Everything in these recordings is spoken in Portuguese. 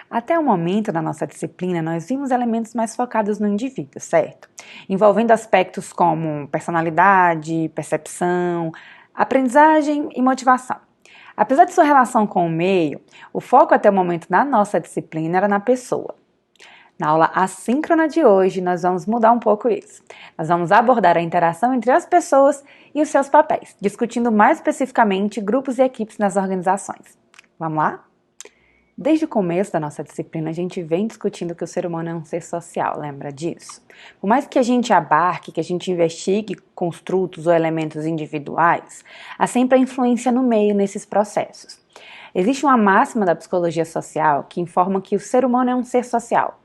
Até o momento da nossa disciplina, nós vimos elementos mais focados no indivíduo, certo? Envolvendo aspectos como personalidade, percepção, aprendizagem e motivação. Apesar de sua relação com o meio, o foco até o momento na nossa disciplina era na pessoa. Na aula assíncrona de hoje, nós vamos mudar um pouco isso. Nós vamos abordar a interação entre as pessoas e os seus papéis, discutindo mais especificamente grupos e equipes nas organizações. Vamos lá? Desde o começo da nossa disciplina, a gente vem discutindo que o ser humano é um ser social, lembra disso? Por mais que a gente abarque, que a gente investigue construtos ou elementos individuais, há sempre a influência no meio nesses processos. Existe uma máxima da psicologia social que informa que o ser humano é um ser social.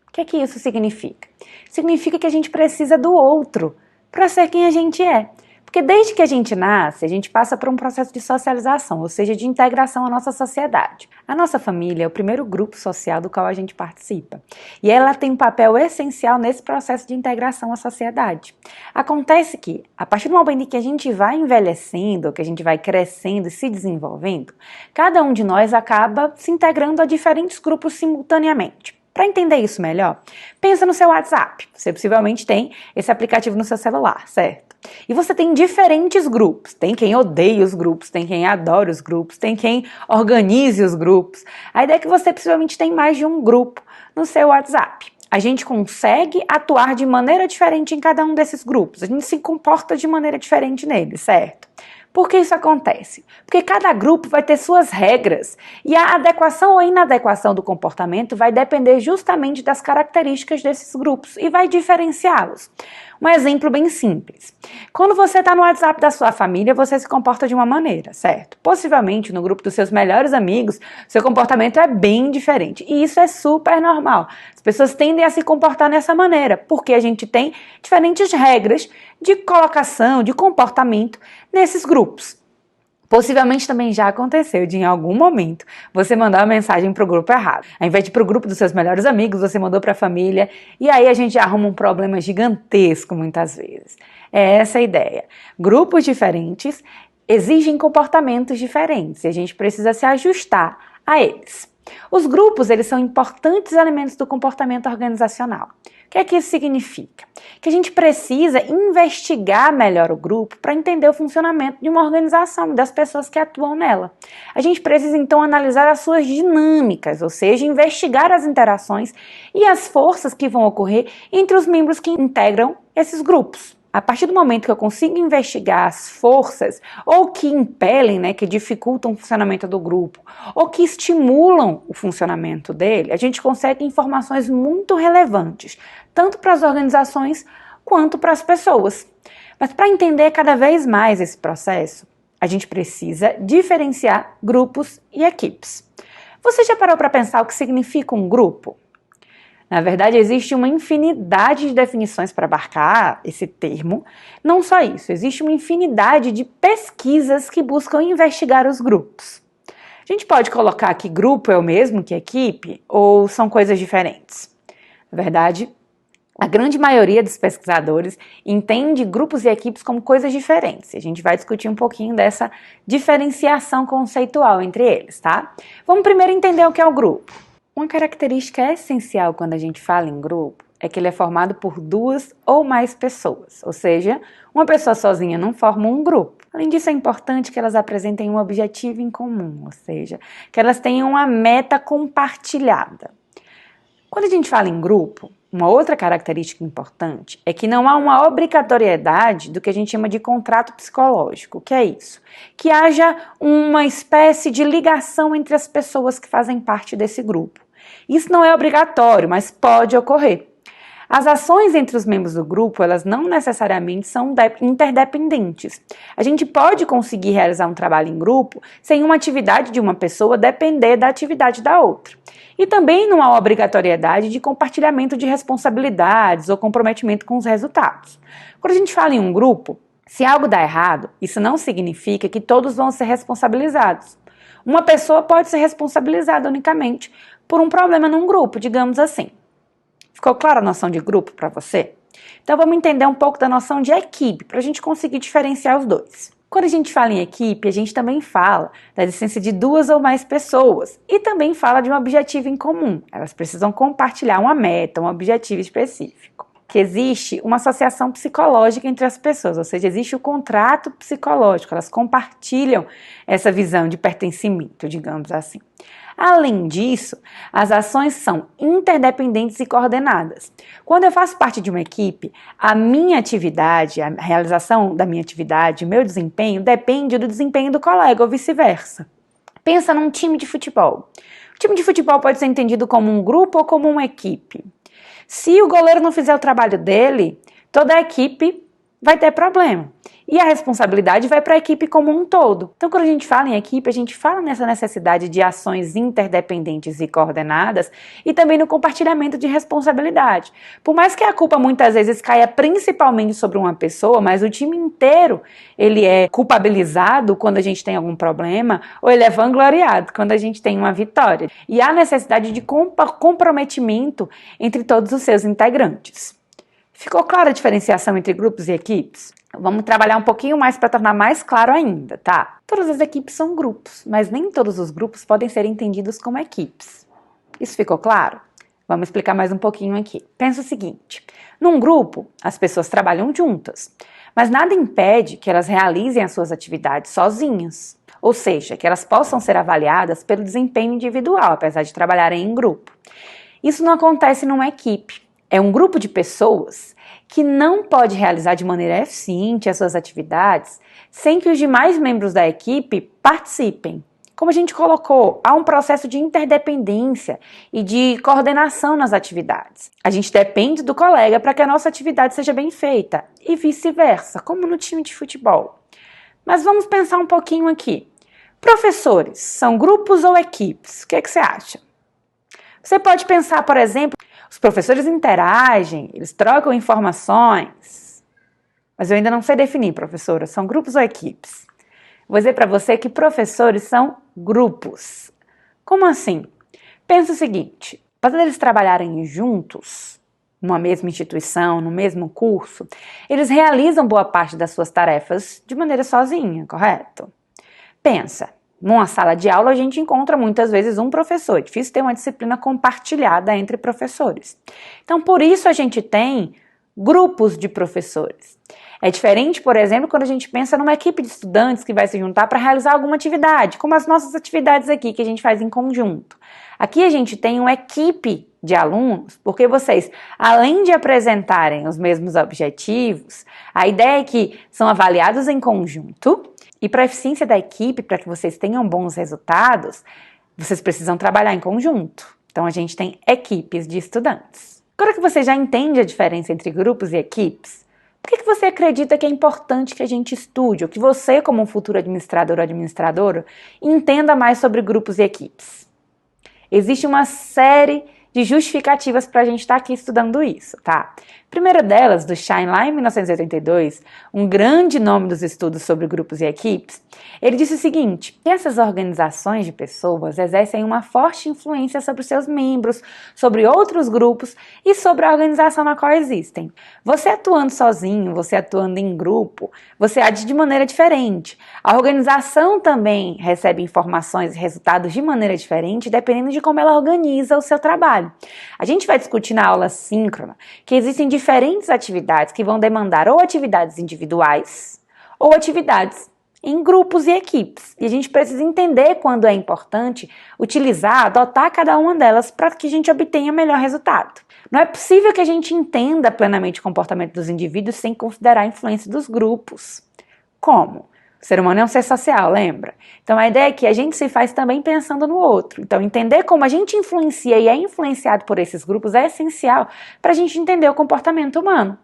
O que isso significa? Significa que a gente precisa do outro para ser quem a gente é. Porque desde que a gente nasce, a gente passa por um processo de socialização, ou seja, de integração à nossa sociedade. A nossa família é o primeiro grupo social do qual a gente participa. E ela tem um papel essencial nesse processo de integração à sociedade. Acontece que, a partir do momento em que a gente vai envelhecendo, que a gente vai crescendo e se desenvolvendo, cada um de nós acaba se integrando a diferentes grupos simultaneamente. Para entender isso melhor, pensa no seu WhatsApp. Você possivelmente tem esse aplicativo no seu celular, certo? E você tem diferentes grupos. Tem quem odeia os grupos, tem quem adora os grupos, tem quem organize os grupos. A ideia é que você possivelmente tem mais de um grupo no seu WhatsApp. A gente consegue atuar de maneira diferente em cada um desses grupos. A gente se comporta de maneira diferente neles, certo? Por que isso acontece? Porque cada grupo vai ter suas regras e a adequação ou inadequação do comportamento vai depender justamente das características desses grupos e vai diferenciá-los. Um exemplo bem simples. Quando você está no WhatsApp da sua família, você se comporta de uma maneira, certo? Possivelmente no grupo dos seus melhores amigos, seu comportamento é bem diferente. E isso é super normal. As pessoas tendem a se comportar dessa maneira, porque a gente tem diferentes regras de colocação, de comportamento nesses grupos. Possivelmente também já aconteceu de, em algum momento, você mandar uma mensagem para o grupo errado. Ao invés de ir para o grupo dos seus melhores amigos, você mandou para a família, e aí a gente arruma um problema gigantesco muitas vezes. É essa a ideia. Grupos diferentes exigem comportamentos diferentes, e a gente precisa se ajustar a eles. Os grupos, eles são importantes elementos do comportamento organizacional. O que isso significa? Que a gente precisa investigar melhor o grupo para entender o funcionamento de uma organização, das pessoas que atuam nela. A gente precisa, então, analisar as suas dinâmicas, ou seja, investigar as interações e as forças que vão ocorrer entre os membros que integram esses grupos. A partir do momento que eu consigo investigar as forças, ou que impelem, que dificultam o funcionamento do grupo, ou que estimulam o funcionamento dele, a gente consegue informações muito relevantes, tanto para as organizações quanto para as pessoas. Mas para entender cada vez mais esse processo, a gente precisa diferenciar grupos e equipes. Você já parou para pensar o que significa um grupo? Na verdade, existe uma infinidade de definições para abarcar esse termo. Não só isso, existe uma infinidade de pesquisas que buscam investigar os grupos. A gente pode colocar que grupo é o mesmo que equipe ou são coisas diferentes? Na verdade, a grande maioria dos pesquisadores entende grupos e equipes como coisas diferentes. A gente vai discutir um pouquinho dessa diferenciação conceitual entre eles, tá? Vamos primeiro entender o que é o grupo. Uma característica essencial quando a gente fala em grupo é que ele é formado por duas ou mais pessoas, ou seja, uma pessoa sozinha não forma um grupo. Além disso, é importante que elas apresentem um objetivo em comum, ou seja, que elas tenham uma meta compartilhada. Quando a gente fala em grupo, uma outra característica importante é que não há uma obrigatoriedade do que a gente chama de contrato psicológico. O que é isso? Que haja uma espécie de ligação entre as pessoas que fazem parte desse grupo. Isso não é obrigatório, mas pode ocorrer. As ações entre os membros do grupo, elas não necessariamente são interdependentes. A gente pode conseguir realizar um trabalho em grupo sem uma atividade de uma pessoa depender da atividade da outra. E também não há obrigatoriedade de compartilhamento de responsabilidades ou comprometimento com os resultados. Quando a gente fala em um grupo, se algo dá errado, isso não significa que todos vão ser responsabilizados. Uma pessoa pode ser responsabilizada unicamente por um problema num grupo, digamos assim. Ficou clara a noção de grupo para você? Então vamos entender um pouco da noção de equipe, para a gente conseguir diferenciar os dois. Quando a gente fala em equipe, a gente também fala da existência de 2 ou mais pessoas e também fala de um objetivo em comum. Elas precisam compartilhar uma meta, um objetivo específico. Que existe uma associação psicológica entre as pessoas, ou seja, existe o contrato psicológico, elas compartilham essa visão de pertencimento, digamos assim. Além disso, as ações são interdependentes e coordenadas. Quando eu faço parte de uma equipe, a minha atividade, a realização da minha atividade, o meu desempenho, depende do desempenho do colega ou vice-versa. Pensa num time de futebol. O time de futebol pode ser entendido como um grupo ou como uma equipe. Se o goleiro não fizer o trabalho dele, toda a equipe vai ter problema. E a responsabilidade vai para a equipe como um todo. Então, quando a gente fala em equipe, a gente fala nessa necessidade de ações interdependentes e coordenadas e também no compartilhamento de responsabilidade. Por mais que a culpa muitas vezes caia principalmente sobre uma pessoa, mas o time inteiro ele é culpabilizado quando a gente tem algum problema ou ele é vangloriado quando a gente tem uma vitória. E há necessidade de comprometimento entre todos os seus integrantes. Ficou clara a diferenciação entre grupos e equipes? Vamos trabalhar um pouquinho mais para tornar mais claro ainda, tá? Todas as equipes são grupos, mas nem todos os grupos podem ser entendidos como equipes. Isso ficou claro? Vamos explicar mais um pouquinho aqui. Pensa o seguinte, num grupo, as pessoas trabalham juntas, mas nada impede que elas realizem as suas atividades sozinhas. Ou seja, que elas possam ser avaliadas pelo desempenho individual, apesar de trabalharem em grupo. Isso não acontece numa equipe. É um grupo de pessoas que não pode realizar de maneira eficiente as suas atividades sem que os demais membros da equipe participem. Como a gente colocou, há um processo de interdependência e de coordenação nas atividades. A gente depende do colega para que a nossa atividade seja bem feita e vice-versa, como no time de futebol. Mas vamos pensar um pouquinho aqui. Professores, são grupos ou equipes? O que você acha? Você pode pensar, por exemplo, os professores interagem, eles trocam informações. Mas eu ainda não sei definir, professora, são grupos ou equipes? Vou dizer para você que professores são grupos. Como assim? Pensa o seguinte, apesar deles trabalharem juntos, numa mesma instituição, no mesmo curso, eles realizam boa parte das suas tarefas de maneira sozinha, correto? Pensa. Numa sala de aula, a gente encontra muitas vezes um professor. É difícil ter uma disciplina compartilhada entre professores. Então, por isso a gente tem grupos de professores. É diferente, por exemplo, quando a gente pensa numa equipe de estudantes que vai se juntar para realizar alguma atividade, como as nossas atividades aqui que a gente faz em conjunto. Aqui a gente tem uma equipe de alunos, porque vocês, além de apresentarem os mesmos objetivos, a ideia é que são avaliados em conjunto. E para a eficiência da equipe, para que vocês tenham bons resultados, vocês precisam trabalhar em conjunto. Então, a gente tem equipes de estudantes. Agora que você já entende a diferença entre grupos e equipes, por que você acredita que é importante que a gente estude, ou que você, como um futuro administrador ou administradora, entenda mais sobre grupos e equipes? Existe uma série de justificativas para a gente estar aqui estudando isso, tá? A primeira delas, do Schein, lá em 1982, um grande nome dos estudos sobre grupos e equipes, ele disse o seguinte, que essas organizações de pessoas exercem uma forte influência sobre os seus membros, sobre outros grupos e sobre a organização na qual existem. Você atuando sozinho, você atuando em grupo, você age de maneira diferente. A organização também recebe informações e resultados de maneira diferente, dependendo de como ela organiza o seu trabalho. A gente vai discutir na aula síncrona que existem diferentes atividades que vão demandar ou atividades individuais ou atividades em grupos e equipes. E a gente precisa entender quando é importante utilizar, adotar cada uma delas para que a gente obtenha melhor resultado. Não é possível que a gente entenda plenamente o comportamento dos indivíduos sem considerar a influência dos grupos. Como? O ser humano é um ser social, lembra? Então a ideia é que a gente se faz também pensando no outro. Então entender como a gente influencia e é influenciado por esses grupos é essencial para a gente entender o comportamento humano.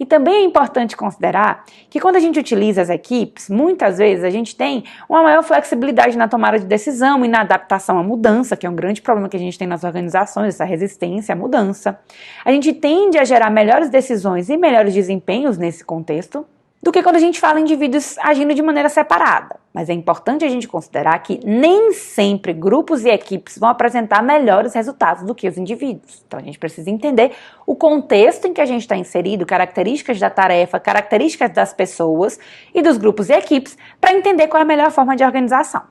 E também é importante considerar que quando a gente utiliza as equipes, muitas vezes a gente tem uma maior flexibilidade na tomada de decisão e na adaptação à mudança, que é um grande problema que a gente tem nas organizações, essa resistência à mudança. A gente tende a gerar melhores decisões e melhores desempenhos nesse contexto. do que quando a gente fala em indivíduos agindo de maneira separada. Mas é importante a gente considerar que nem sempre grupos e equipes vão apresentar melhores resultados do que os indivíduos. Então a gente precisa entender o contexto em que a gente está inserido, características da tarefa, características das pessoas e dos grupos e equipes, para entender qual é a melhor forma de organização.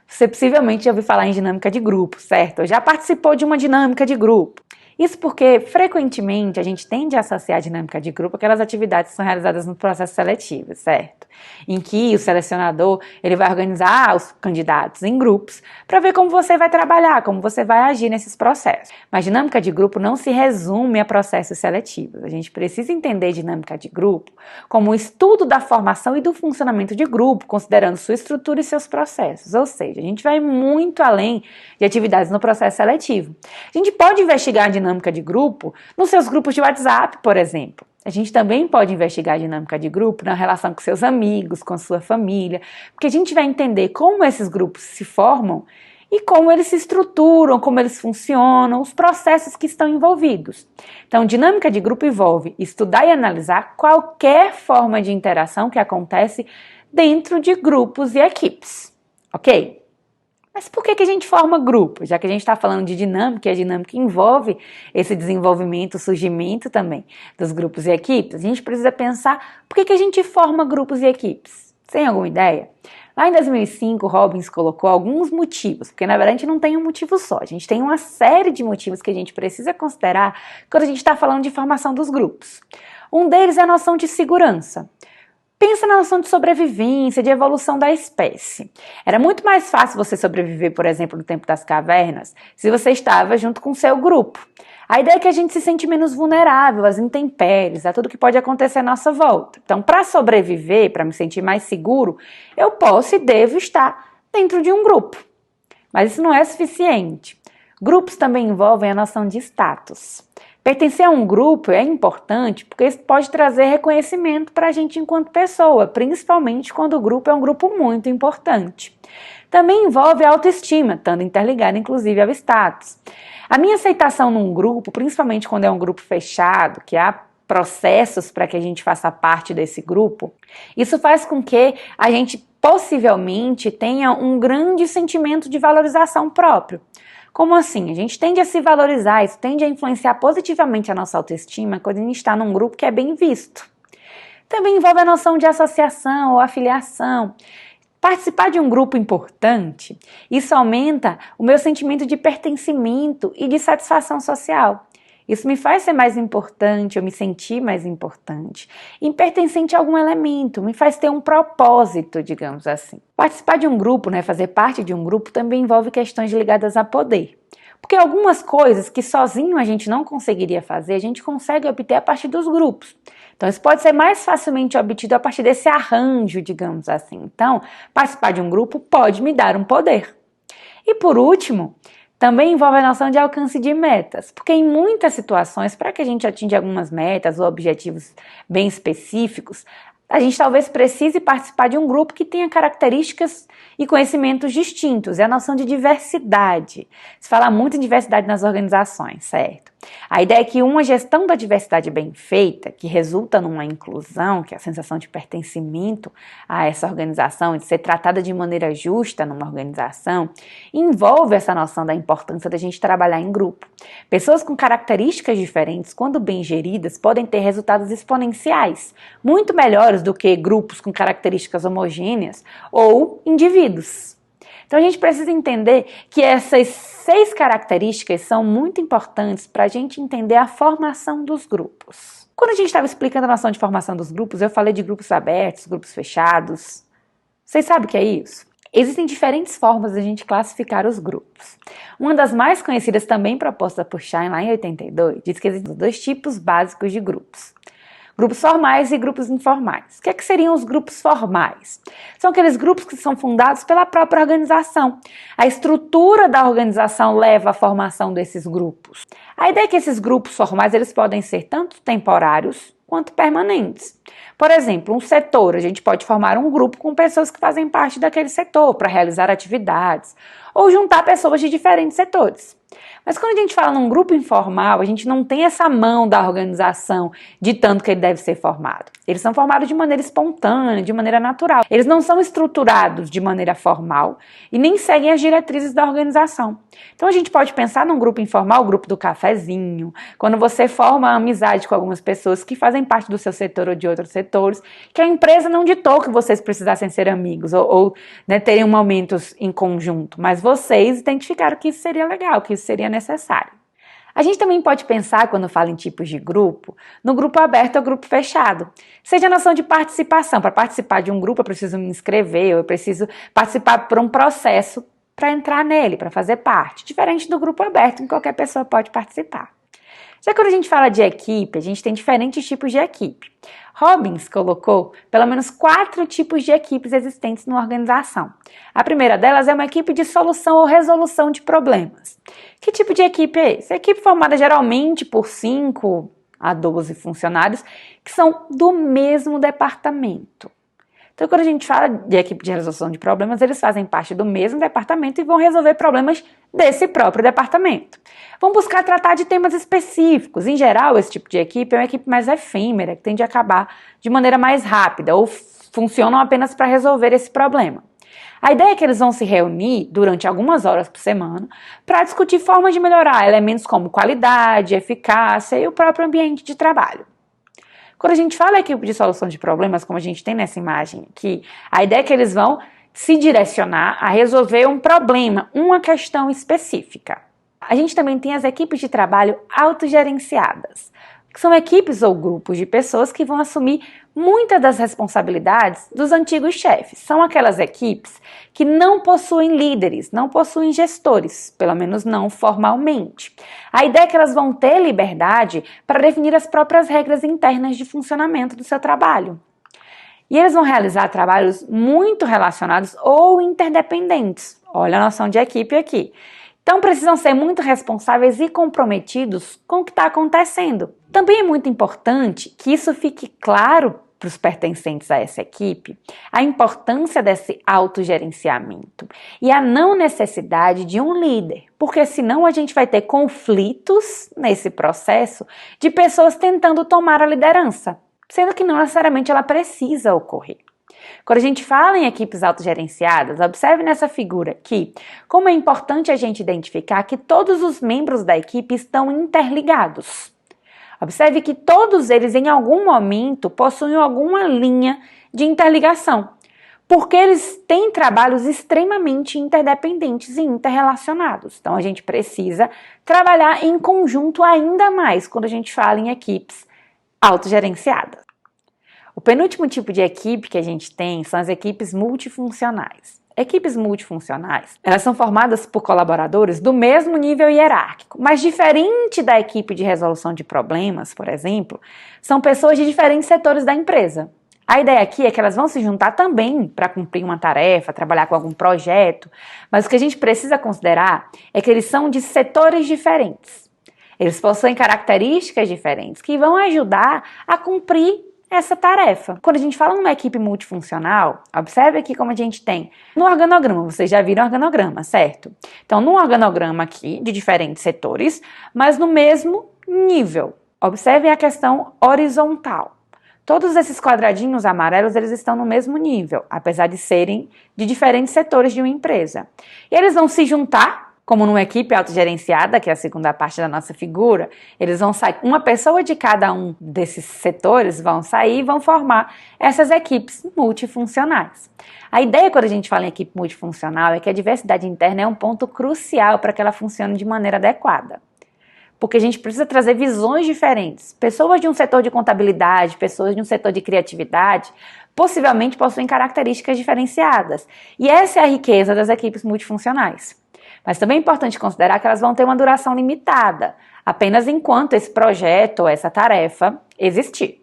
Você possivelmente já ouviu falar em dinâmica de grupo, certo? Ou já participou de uma dinâmica de grupo. Isso porque, frequentemente, a gente tende a associar a dinâmica de grupo àquelas atividades que são realizadas no processo seletivo, certo? Em que o selecionador ele vai organizar os candidatos em grupos para ver como você vai trabalhar, como você vai agir nesses processos. Mas dinâmica de grupo não se resume a processos seletivos. A gente precisa entender dinâmica de grupo como o estudo da formação e do funcionamento de grupo, considerando sua estrutura e seus processos. Ou seja, a gente vai muito além de atividades no processo seletivo. A gente pode investigar a dinâmica de grupo nos seus grupos de WhatsApp, por exemplo. A gente também pode investigar a dinâmica de grupo na relação com seus amigos, com a sua família, porque a gente vai entender como esses grupos se formam e como eles se estruturam, como eles funcionam, os processos que estão envolvidos. Então, dinâmica de grupo envolve estudar e analisar qualquer forma de interação que acontece dentro de grupos e equipes, ok? Mas por que a gente forma grupo? Já que a gente está falando de dinâmica, e a dinâmica envolve esse desenvolvimento, o surgimento também dos grupos e equipes, a gente precisa pensar por que a gente forma grupos e equipes. Tem alguma ideia? Lá em 2005, Robbins colocou alguns motivos, porque na verdade a gente não tem um motivo só, a gente tem uma série de motivos que a gente precisa considerar quando a gente está falando de formação dos grupos. Um deles é a noção de segurança. Pensa na noção de sobrevivência, de evolução da espécie. Era muito mais fácil você sobreviver, por exemplo, no tempo das cavernas, se você estava junto com o seu grupo. A ideia é que a gente se sente menos vulnerável às intempéries, a tudo que pode acontecer à nossa volta. Então, para sobreviver, para me sentir mais seguro, eu posso e devo estar dentro de um grupo. Mas isso não é suficiente. Grupos também envolvem a noção de status. Pertencer a um grupo é importante porque isso pode trazer reconhecimento para a gente enquanto pessoa, principalmente quando o grupo é um grupo muito importante. Também envolve a autoestima, estando interligada inclusive ao status. A minha aceitação num grupo, principalmente quando é um grupo fechado, que há processos para que a gente faça parte desse grupo, isso faz com que a gente possivelmente tenha um grande sentimento de valorização próprio. Como assim? A gente tende a se valorizar, isso tende a influenciar positivamente a nossa autoestima quando a gente está num grupo que é bem visto. Também envolve a noção de associação ou afiliação. Participar de um grupo importante, isso aumenta o meu sentimento de pertencimento e de satisfação social. Isso me faz ser mais importante, eu me sentir mais importante, e pertencente a algum elemento, me faz ter um propósito, digamos assim. Participar de um grupo, fazer parte de um grupo, também envolve questões ligadas a poder. Porque algumas coisas que sozinho a gente não conseguiria fazer, a gente consegue obter a partir dos grupos. Então isso pode ser mais facilmente obtido a partir desse arranjo, digamos assim. Então, participar de um grupo pode me dar um poder. E por último, também envolve a noção de alcance de metas, porque em muitas situações, para que a gente atinja algumas metas ou objetivos bem específicos, a gente talvez precise participar de um grupo que tenha características e conhecimentos distintos. É a noção de diversidade. Se fala muito em diversidade nas organizações, certo? A ideia é que uma gestão da diversidade bem feita, que resulta numa inclusão, que é a sensação de pertencimento a essa organização, de ser tratada de maneira justa numa organização, envolve essa noção da importância da gente trabalhar em grupo. Pessoas com características diferentes, quando bem geridas, podem ter resultados exponenciais, muito melhores do que grupos com características homogêneas ou indivíduos. Então a gente precisa entender que essas 6 características são muito importantes para a gente entender a formação dos grupos. Quando a gente estava explicando a noção de formação dos grupos, eu falei de grupos abertos, grupos fechados. Vocês sabem o que é isso? Existem diferentes formas de a gente classificar os grupos. Uma das mais conhecidas, também proposta por Schein lá em 82, diz que existem 2 tipos básicos de grupos. Grupos formais e grupos informais. O que seriam os grupos formais? São aqueles grupos que são fundados pela própria organização. A estrutura da organização leva à formação desses grupos. A ideia é que esses grupos formais eles podem ser tanto temporários quanto permanentes. Por exemplo, um setor, a gente pode formar um grupo com pessoas que fazem parte daquele setor para realizar atividades, ou juntar pessoas de diferentes setores. Mas quando a gente fala num grupo informal, a gente não tem essa mão da organização ditando que ele deve ser formado. Eles são formados de maneira espontânea, de maneira natural. Eles não são estruturados de maneira formal e nem seguem as diretrizes da organização. Então a gente pode pensar num grupo informal, o grupo do cafezinho, quando você forma amizade com algumas pessoas que fazem parte do seu setor ou de outros setores, que a empresa não ditou que vocês precisassem ser amigos ou né, terem momentos em conjunto, mas vocês identificaram que isso seria legal, que isso seria necessário. A gente também pode pensar, quando fala em tipos de grupo, no grupo aberto ou grupo fechado. Seja a noção de participação. Para participar de um grupo eu preciso me inscrever, eu preciso participar por um processo para entrar nele, para fazer parte. Diferente do grupo aberto, em que qualquer pessoa pode participar. Já quando a gente fala de equipe, a gente tem diferentes tipos de equipe. Robbins colocou pelo menos 4 tipos de equipes existentes numa organização. A primeira delas é uma equipe de solução ou resolução de problemas. Que tipo de equipe é essa? É equipe formada geralmente por 5 a 12 funcionários que são do mesmo departamento. Então, quando a gente fala de equipe de resolução de problemas, eles fazem parte do mesmo departamento e vão resolver problemas desse próprio departamento. Vão buscar tratar de temas específicos. Em geral, esse tipo de equipe é uma equipe mais efêmera, que tende a acabar de maneira mais rápida ou funcionam apenas para resolver esse problema. A ideia é que eles vão se reunir durante algumas horas por semana para discutir formas de melhorar elementos como qualidade, eficácia e o próprio ambiente de trabalho. Quando a gente fala em equipe de solução de problemas, como a gente tem nessa imagem aqui, a ideia é que eles vão se direcionar a resolver um problema, uma questão específica. A gente também tem as equipes de trabalho autogerenciadas, que são equipes ou grupos de pessoas que vão assumir muitas das responsabilidades dos antigos chefes. São aquelas equipes que não possuem líderes, não possuem gestores, pelo menos não formalmente. A ideia é que elas vão ter liberdade para definir as próprias regras internas de funcionamento do seu trabalho. E eles vão realizar trabalhos muito relacionados ou interdependentes. Olha a noção de equipe aqui. Então precisam ser muito responsáveis e comprometidos com o que está acontecendo. Também é muito importante que isso fique claro para os pertencentes a essa equipe, a importância desse autogerenciamento e a não necessidade de um líder, porque senão a gente vai ter conflitos nesse processo de pessoas tentando tomar a liderança, sendo que não necessariamente ela precisa ocorrer. Quando a gente fala em equipes autogerenciadas, observe nessa figura que, como é importante a gente identificar que todos os membros da equipe estão interligados. Observe que todos eles, em algum momento, possuem alguma linha de interligação, porque eles têm trabalhos extremamente interdependentes e interrelacionados. Então, a gente precisa trabalhar em conjunto ainda mais quando a gente fala em equipes autogerenciadas. O penúltimo tipo de equipe que a gente tem são as equipes multifuncionais. Equipes multifuncionais, elas são formadas por colaboradores do mesmo nível hierárquico, mas diferente da equipe de resolução de problemas, por exemplo, são pessoas de diferentes setores da empresa. A ideia aqui é que elas vão se juntar também para cumprir uma tarefa, trabalhar com algum projeto, mas o que a gente precisa considerar é que eles são de setores diferentes. Eles possuem características diferentes que vão ajudar a cumprir essa tarefa. Quando a gente fala numa equipe multifuncional, observe aqui como a gente tem no organograma, vocês já viram o organograma, certo? Então, num organograma aqui, de diferentes setores, mas no mesmo nível. Observem a questão horizontal. Todos esses quadradinhos amarelos, eles estão no mesmo nível, apesar de serem de diferentes setores de uma empresa. E eles vão se juntar, como numa equipe autogerenciada, que é a segunda parte da nossa figura, eles vão sair, uma pessoa de cada um desses setores vão sair e vão formar essas equipes multifuncionais. A ideia quando a gente fala em equipe multifuncional é que a diversidade interna é um ponto crucial para que ela funcione de maneira adequada. Porque a gente precisa trazer visões diferentes. Pessoas de um setor de contabilidade, pessoas de um setor de criatividade, possivelmente possuem características diferenciadas. E essa é a riqueza das equipes multifuncionais. Mas também é importante considerar que elas vão ter uma duração limitada, apenas enquanto esse projeto ou essa tarefa existir.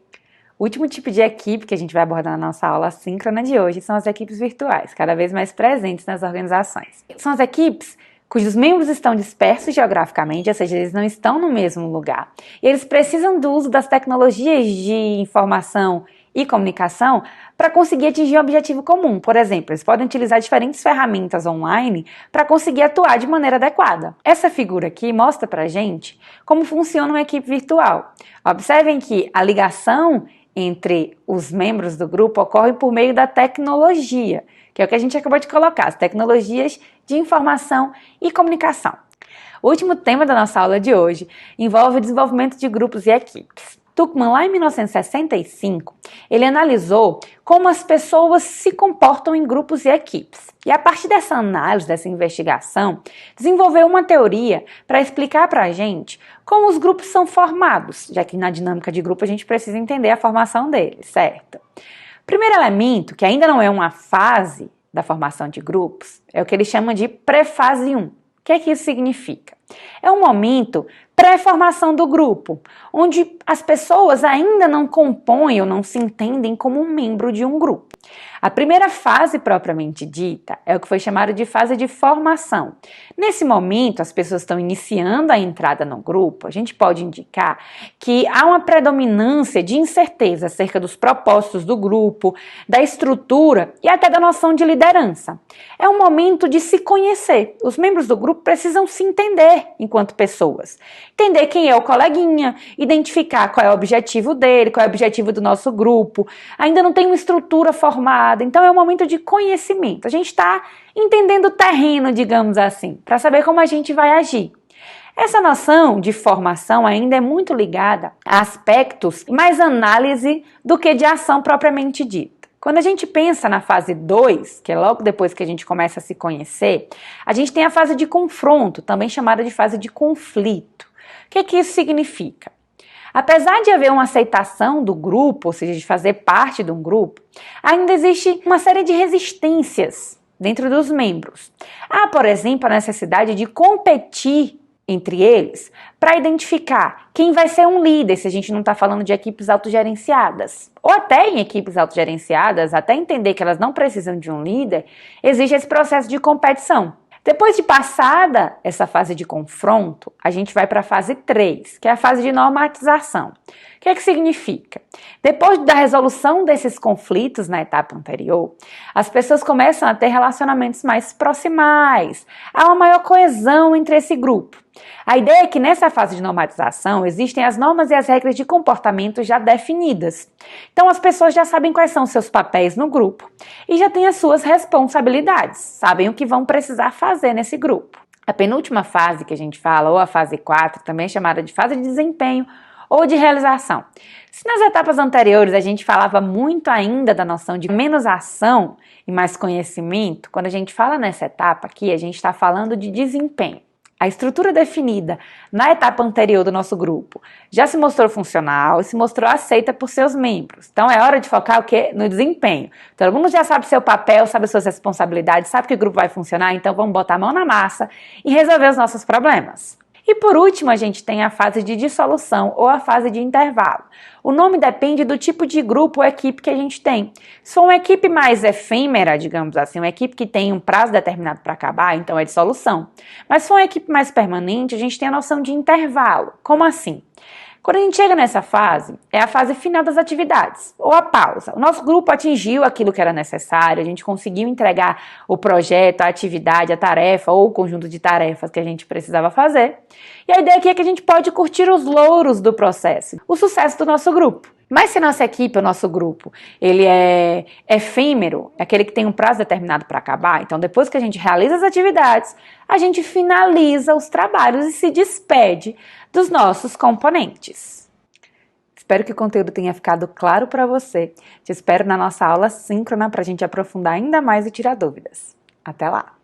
O último tipo de equipe que a gente vai abordar na nossa aula síncrona de hoje são as equipes virtuais, cada vez mais presentes nas organizações. São as equipes cujos membros estão dispersos geograficamente, ou seja, eles não estão no mesmo lugar. E eles precisam do uso das tecnologias de informação e comunicação para conseguir atingir um objetivo comum. Por exemplo, eles podem utilizar diferentes ferramentas online para conseguir atuar de maneira adequada. Essa figura aqui mostra para a gente como funciona uma equipe virtual. Observem que a ligação entre os membros do grupo ocorre por meio da tecnologia, que é o que a gente acabou de colocar, as tecnologias de informação e comunicação. O último tema da nossa aula de hoje envolve o desenvolvimento de grupos e equipes. Tuckman, lá em 1965, ele analisou como as pessoas se comportam em grupos e equipes. E a partir dessa análise, dessa investigação, desenvolveu uma teoria para explicar para a gente como os grupos são formados, já que na dinâmica de grupo a gente precisa entender a formação deles, certo? O primeiro elemento, que ainda não é uma fase da formação de grupos, é o que ele chama de pré-fase 1. O que é que isso significa? É um momento pré-formação do grupo, onde as pessoas ainda não compõem ou não se entendem como um membro de um grupo. A primeira fase propriamente dita é o que foi chamado de fase de formação. Nesse momento, as pessoas estão iniciando a entrada no grupo, a gente pode indicar que há uma predominância de incerteza acerca dos propósitos do grupo, da estrutura e até da noção de liderança. É um momento de se conhecer. Os membros do grupo precisam se entender enquanto pessoas. Entender quem é o coleguinha, identificar qual é o objetivo dele, qual é o objetivo do nosso grupo. Ainda não tem uma estrutura formada, então é um momento de conhecimento. A gente está entendendo o terreno, digamos assim, para saber como a gente vai agir. Essa noção de formação ainda é muito ligada a aspectos mais análise do que de ação propriamente dita. Quando a gente pensa na fase 2, que é logo depois que a gente começa a se conhecer, a gente tem a fase de confronto, também chamada de fase de conflito. O que é que isso significa? Apesar de haver uma aceitação do grupo, ou seja, de fazer parte de um grupo, ainda existe uma série de resistências dentro dos membros. Há, por exemplo, a necessidade de competir entre eles para identificar quem vai ser um líder, se a gente não está falando de equipes autogerenciadas. Ou até em equipes autogerenciadas, até entender que elas não precisam de um líder, existe esse processo de competição. Depois de passada essa fase de confronto, a gente vai para a fase 3, que é a fase de normatização. O que é que significa? Depois da resolução desses conflitos na etapa anterior, as pessoas começam a ter relacionamentos mais proximais, há uma maior coesão entre esse grupo. A ideia é que nessa fase de normatização existem as normas e as regras de comportamento já definidas. Então as pessoas já sabem quais são os seus papéis no grupo e já têm as suas responsabilidades, sabem o que vão precisar fazer nesse grupo. A penúltima fase que a gente fala, ou a fase 4, também é chamada de fase de desempenho ou de realização. Se nas etapas anteriores a gente falava muito ainda da noção de menos ação e mais conhecimento, quando a gente fala nessa etapa aqui, a gente está falando de desempenho. A estrutura definida na etapa anterior do nosso grupo já se mostrou funcional e se mostrou aceita por seus membros. Então é hora de focar o quê? No desempenho. Todo mundo já sabe seu papel, sabe suas responsabilidades, sabe que o grupo vai funcionar, então vamos botar a mão na massa e resolver os nossos problemas. E por último, a gente tem a fase de dissolução ou a fase de intervalo. O nome depende do tipo de grupo ou equipe que a gente tem. Se for uma equipe mais efêmera, digamos assim, uma equipe que tem um prazo determinado para acabar, então é dissolução. Mas se for uma equipe mais permanente, a gente tem a noção de intervalo. Como assim? Quando a gente chega nessa fase, é a fase final das atividades, ou a pausa. O nosso grupo atingiu aquilo que era necessário, a gente conseguiu entregar o projeto, a atividade, a tarefa ou o conjunto de tarefas que a gente precisava fazer. E a ideia aqui é que a gente pode curtir os louros do processo, o sucesso do nosso grupo. Mas se nossa equipe, o nosso grupo, ele é efêmero, é aquele que tem um prazo determinado para acabar, então depois que a gente realiza as atividades, a gente finaliza os trabalhos e se despede dos nossos componentes. Espero que o conteúdo tenha ficado claro para você. Te espero na nossa aula síncrona para a gente aprofundar ainda mais e tirar dúvidas. Até lá!